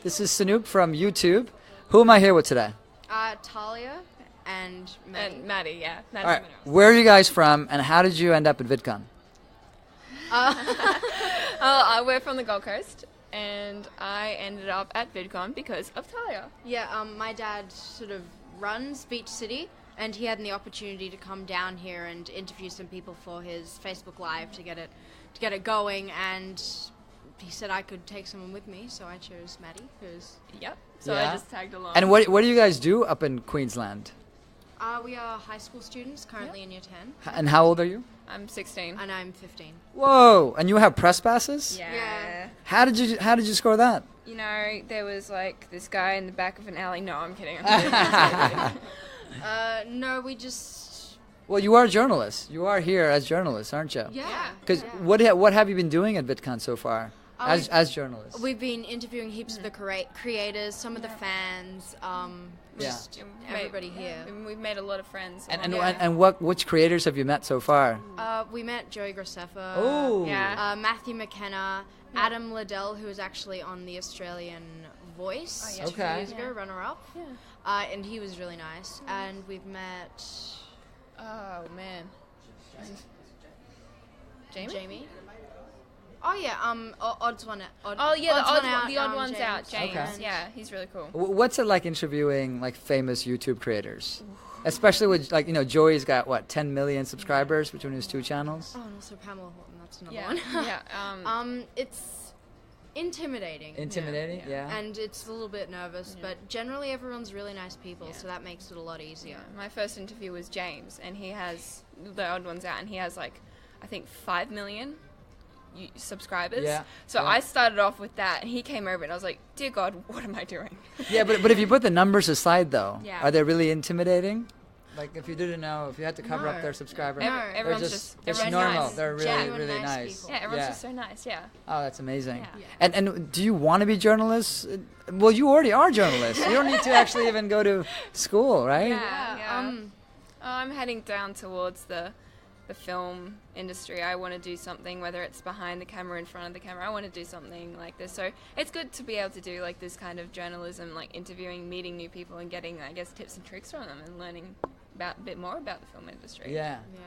This is Sanoop from YouTube. Who am I here with today? Tahlia and Madi. And Madi, yeah. All right. Where are you guys from, and how did you end up at VidCon? We're from the Gold Coast, and I ended up at VidCon because of Tahlia. Yeah, my dad sort of runs Beach City, and he had the opportunity to come down here and interview some people for his Facebook Live to get it going, and he said I could take someone with me, so I chose Madi, who's... Yep. So Yeah. I just tagged along. And what do you guys do up in Queensland? We are high school students, currently in year 10, And how old are you? I'm 16. and I'm 15. Whoa! And you have press passes? Yeah. How did you score that? You know, there was like this guy in the back of an alley. No, I'm kidding. I'm kidding. No, we just... Well, you are a journalist. You are here as journalists, aren't you? Yeah. Because yeah. what have you been doing at VidCon so far we've- as journalists? We've been interviewing heaps of the creators, some of the fans, just everybody here. And we've made a lot of friends. And which creators have you met so far? We met Joey Graceffa, Oh. Yeah. Matthew McKenna, Adam Liddell, who was actually on the Australian Voice 2 Okay. years ago, runner-up, and he was really nice. And we've met Oh, man. Jamie? Oh yeah, Odds One Out. Oh, yeah, the odd Out, one's out, James. Okay. Yeah, he's really cool. What's it like interviewing like famous YouTube creators? Especially with Joey's got what 10 million subscribers between his two channels. Oh, and also Pamela Horton. That's another Yeah. one. It's intimidating. Intimidating, yeah. And it's a little bit nervous, but generally everyone's really nice people, so that makes it a lot easier. My first interview was James, and he has the odd ones out, and he has like, I think 5 million subscribers. Yeah. So Yeah. I started off with that, and he came over, and I was like, "Dear God, what am I doing?" Yeah, but if you put the numbers aside, though, Yeah. are they really intimidating? Like if you didn't know, if you had to cover up No. their subscribers, No. they're Everyone's just everyone's normal. nice. They're really Genuine really nice nice. people. Yeah, everyone's just so nice. Yeah. Oh, that's amazing. Yeah. And do you want to be journalists? Well, you already are journalists. You don't need to actually even go to school, right? Yeah. I'm heading down towards the film industry. I want to do something, whether it's behind the camera, in front of the camera. I want to do something like this. So it's good to be able to do like this kind of journalism, like interviewing, meeting new people, and getting, I guess, tips and tricks from them, and learning a bit more about the film industry. Yeah. Yeah,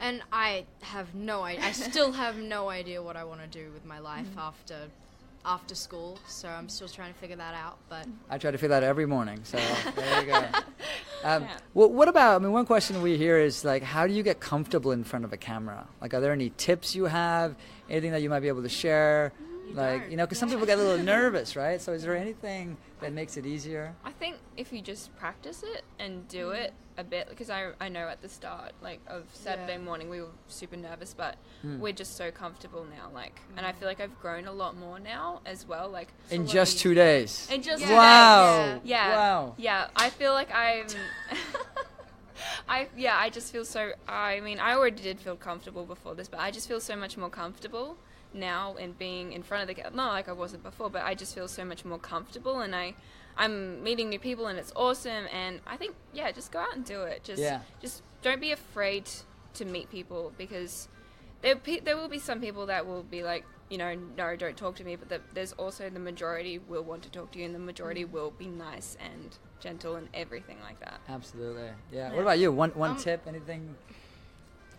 and I have no idea. I still have no idea what I want to do with my life after school. So I'm still trying to figure that out. But I try to figure that out every morning. So there you go. Well, what about? I mean, one question we hear is like, how do you get comfortable in front of a camera? Like, are there any tips you have? Anything that you might be able to share? Because some people get a little nervous, right? So is there anything that makes it easier? I think if you just practice it and do it a bit, because I know at the start, like, of Saturday morning, we were super nervous, but we're just so comfortable now, like, and I feel like I've grown a lot more now as well, like. In just 2 days. In just 2 Wow. days. Yeah. Wow. Yeah, I feel like I'm. I just feel so. I mean, I already did feel comfortable before this, but I just feel so much more comfortable now in being in front of the camera. Not like I wasn't before, but I just feel so much more comfortable, and I'm meeting new people, and it's awesome. And I think, just go out and do it. Just don't be afraid to meet people, because there will be some people that will be like, no, don't talk to me. But there's also the majority will want to talk to you, and the majority will be nice and gentle and everything like that. Absolutely. Yeah. What about you? One tip? Anything?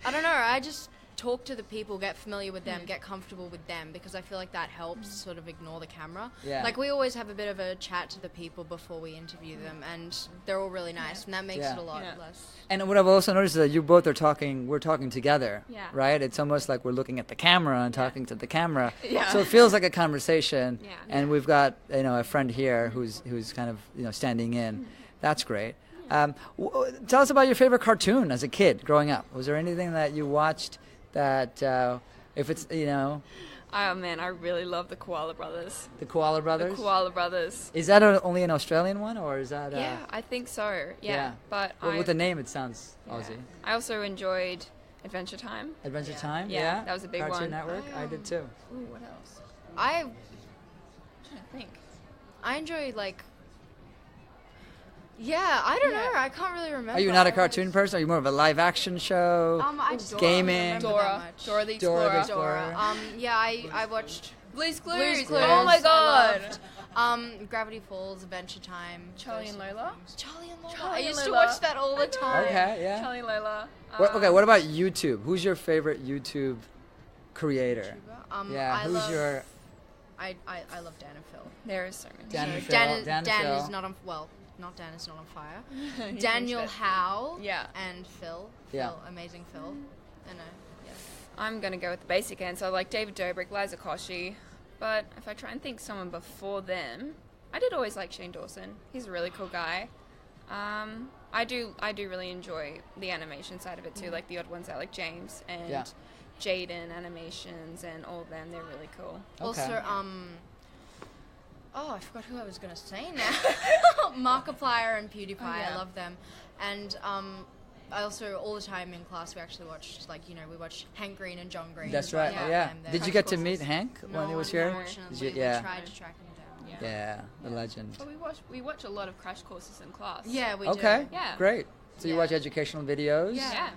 I don't know. I just talk to the people, get familiar with them, get comfortable with them, because I feel like that helps sort of ignore the camera. Yeah. Like, we always have a bit of a chat to the people before we interview them, and they're all really nice, and that makes it a lot less. And what I've also noticed is that you both are talking, we're talking together, Yeah. right? It's almost like we're looking at the camera and talking to the camera. Yeah. So it feels like a conversation. Yeah. And we've got, a friend here who's kind of, standing in. That's great. Tell us about your favorite cartoon as a kid growing up. Was there anything that you watched that, if it's, Oh man, I really love the Koala Brothers. The Koala Brothers? The Koala Brothers. Is that only an Australian one, or is that... Yeah, I think so. Yeah. But well, with the name, it sounds Aussie. I also enjoyed Adventure Time. Adventure Time? Yeah, that was a big Cartoon one. Network? I did too. Ooh, what else? I'm trying to think. I enjoy, like... Yeah, I don't know. I can't really remember. Are you not a cartoon person? Are you more of a live action show? I gaming? Dora the Explorer. Dora. I watched Blue's Clues. Blue's Clues. Oh my I god. loved Gravity Falls, Adventure Time. Charlie and Lola. Charlie and Lola. Charlie I and used to Lola. watch that all the time. Okay, yeah. Charlie and Lola. Okay, what about YouTube? Who's your favorite YouTube creator? Yeah, I who's love, your... I love Dan and Phil. There is so many. Dan and So Phil. Dan Phil. is not on. Well, not Dan is not on fire. You Daniel changed it. Howe. Yeah. And Phil. Yeah. Phil, amazing Phil. I know. Yeah. I'm going to go with the basic answer, like David Dobrik, Liza Koshy. But if I try and think someone before them, I did always like Shane Dawson. He's a really cool guy. I do really enjoy the animation side of it too, like the odd ones out like James and Jaden Animations and all of them. They're really cool. Okay. Also, I forgot who I was gonna say now. Markiplier and PewDiePie. yeah. I love them. And I also all the time in class we actually watched we watched Hank Green and John Green. That's as well. right, yeah. And Did you get to meet Hank No, when he was here? unfortunately. Did you- We yeah. tried to track him down. Yeah, the legend. But we watch a lot of crash courses in class. Yeah, we Okay, do. Yeah. great. So you Yeah. watch educational videos? Yeah.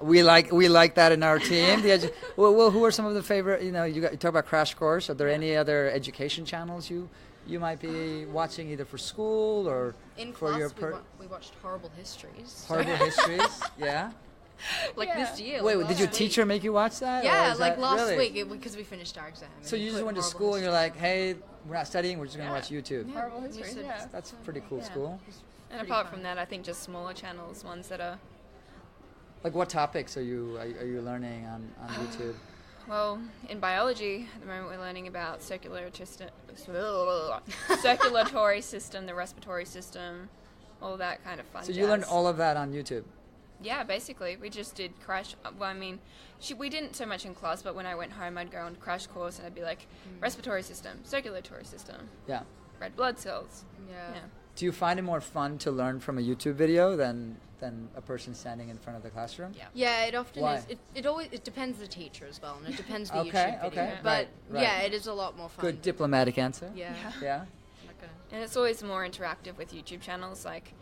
We like that in our team. Well, who are some of the favorite? You talk about Crash Course. Are there any other education channels you might be watching either for school or In for class, your we watched Horrible Histories. horrible histories? Yeah. Like this year. Wait, like did your last teacher week. make you watch that? or Yeah, is like that- last really? week because we finished our exam. So and you we just put went to Horrible school and you're Histories. like, hey, we're not studying. We're just gonna Yeah. watch YouTube. Yeah. Horrible We Histories, said- yeah. That's a pretty cool Yeah. school. And Pretty apart fun. from that, I think just smaller channels, ones that are, Like, what topics are you learning on YouTube? well, in biology, at the moment we're learning about circulatory system, the respiratory system, all that kind of fun So you learned jazz. all of that on YouTube. Yeah, basically. We just did crash. Well, I mean, we didn't so much in class, but when I went home, I'd go on crash course and I'd be like, respiratory system, circulatory system, Yeah. red blood cells. Yeah. Yeah. Do you find it more fun to learn from a YouTube video than a person standing in front of the classroom? Yeah. Yeah, it often Why? is. It depends the teacher as well, and it depends the Okay, YouTube video. okay, But right. yeah, it is a lot more fun. Good diplomatic answer. Yeah. Yeah. Not gonna- And it's always more interactive with YouTube channels. Like,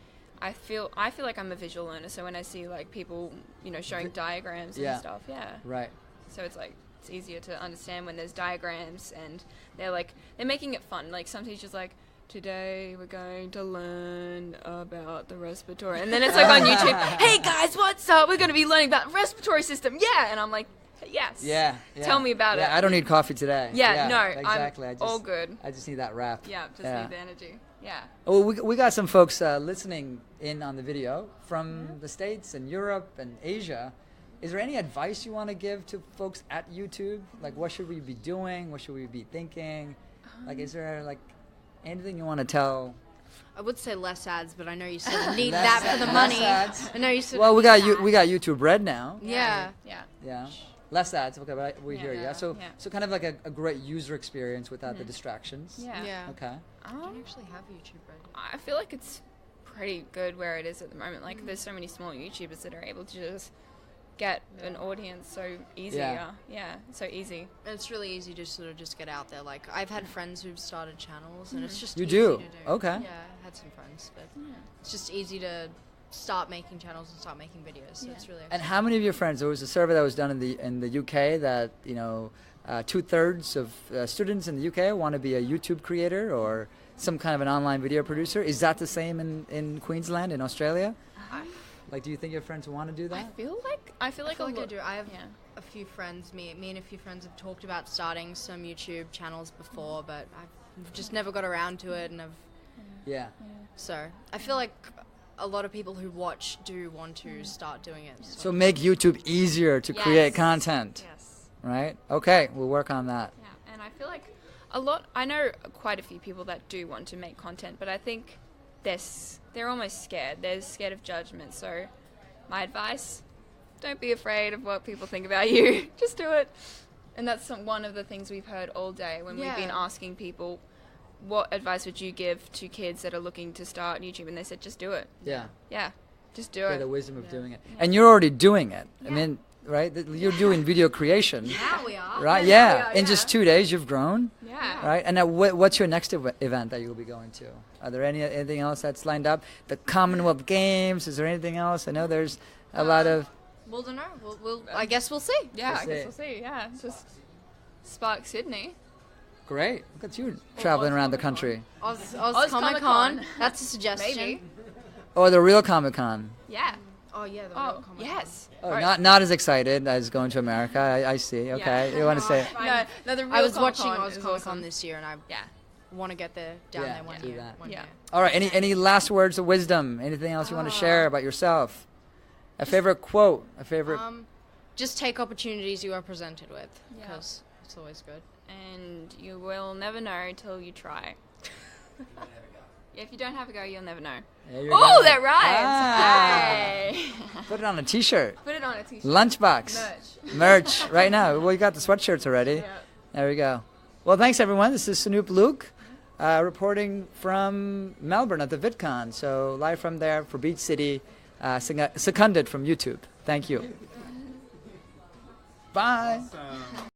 I feel like I'm a visual learner, so when I see like people, showing diagrams Yeah. and stuff, Right. so it's like it's easier to understand when there's diagrams and they're making it fun. Like some teachers like, today we're going to learn about the respiratory, and then it's like on YouTube, hey guys, what's up? We're going to be learning about the respiratory system, yeah, and I'm like, yes, Yeah. Tell me about it. I don't need coffee today. No, exactly. I'm all good. I just need that wrap. Yeah, just need the energy. Yeah. Oh, we got some folks listening in on the video from the States and Europe and Asia. Is there any advice you want to give to folks at YouTube? Like, what should we be doing? What should we be thinking? Like, is there like anything you want to tell? I would say less ads, but I know you sort of need Less that for the less money. ads. I know you sort Well, of we need got that. we got YouTube Red now. Yeah. Yeah. Yeah. Less ads. Okay, but we Yeah. hear you. Yeah. So Yeah. so kind of like a great user experience without the distractions. Yeah. Yeah. Okay. Do you actually have YouTube Red? I feel like it's pretty good where it is at the moment. Like, there's so many small YouTubers that are able to just get an audience so easy. Yeah. So easy. And it's really easy to sort of just get out there. Like, I've had friends who've started channels, and it's just You easy do? to do. Okay. Yeah, I had some friends, but it's just easy to start making channels and start making videos. So it's really And how many of your friends? There was a survey that was done in the UK that 2/3 of students in the UK want to be a YouTube creator or some kind of an online video producer. Is that the same in Queensland, in Australia? Like, do you think your friends want to do that? I feel like I feel like I lot- do. I have yeah. a few friends. Me and a few friends have talked about starting some YouTube channels before, but I've just never got around to it. And Yeah. so I feel like a lot of people who watch do want to start doing it. So make YouTube easier to create content, Yes. right? Okay, we'll work on that. Yeah, and I feel like I know quite a few people that do want to make content, but I think they're almost scared. They're scared of judgment. So my advice, don't be afraid of what people think about you. Just do it. And that's one of the things we've heard all day when we've been asking people, what advice would you give to kids that are looking to start YouTube? And they said, just do it. Yeah. Yeah, just do Yeah, it. the wisdom of doing it. And you're already doing it. I mean, right? You're doing video creation. Now we are. Right? Yeah, Yeah. we are, In yeah. just 2 days, you've grown. Yeah. Right? And now what's your next event that you'll be going to? Are there anything else that's lined up? The Commonwealth Games? Is there anything else? I know there's a lot of... Well, don't know. I guess we'll see. Yeah, I We'll guess we'll see. Yeah, just Spark Sydney. Great. Look at you traveling around the country. Oz Comic Comic Con. Con. That's a suggestion. Maybe. Or the real Comic-Con. Yeah. Oh yeah, the real Oh, Comic Con. yes. Oh, Right. not as excited as going to America. I see. Okay. Yeah. You want to say? No, the real I was Comic-Con watching Oz is Comic Con awesome. this year, and I Yeah. want to get there down Yeah, there one do year. that. One Yeah. year. All right. Any last words of wisdom? Anything else you want to share about yourself? A favorite quote? A favorite? Just take opportunities you are presented with, Yeah. because it's always good. And you will never know till you try. Yeah, if you don't have a go, you'll never know. There you Oh, go. that rhymes! Ah. Hey. Put it on a T-shirt. Put it on a t-shirt. Lunchbox. Merch right now. Well, you got the sweatshirts already. Yeah. There we go. Well, thanks everyone. This is Sanoop Luke, reporting from Melbourne at the VidCon. So live from there for Beach City, seconded from YouTube. Thank you. Bye. Awesome.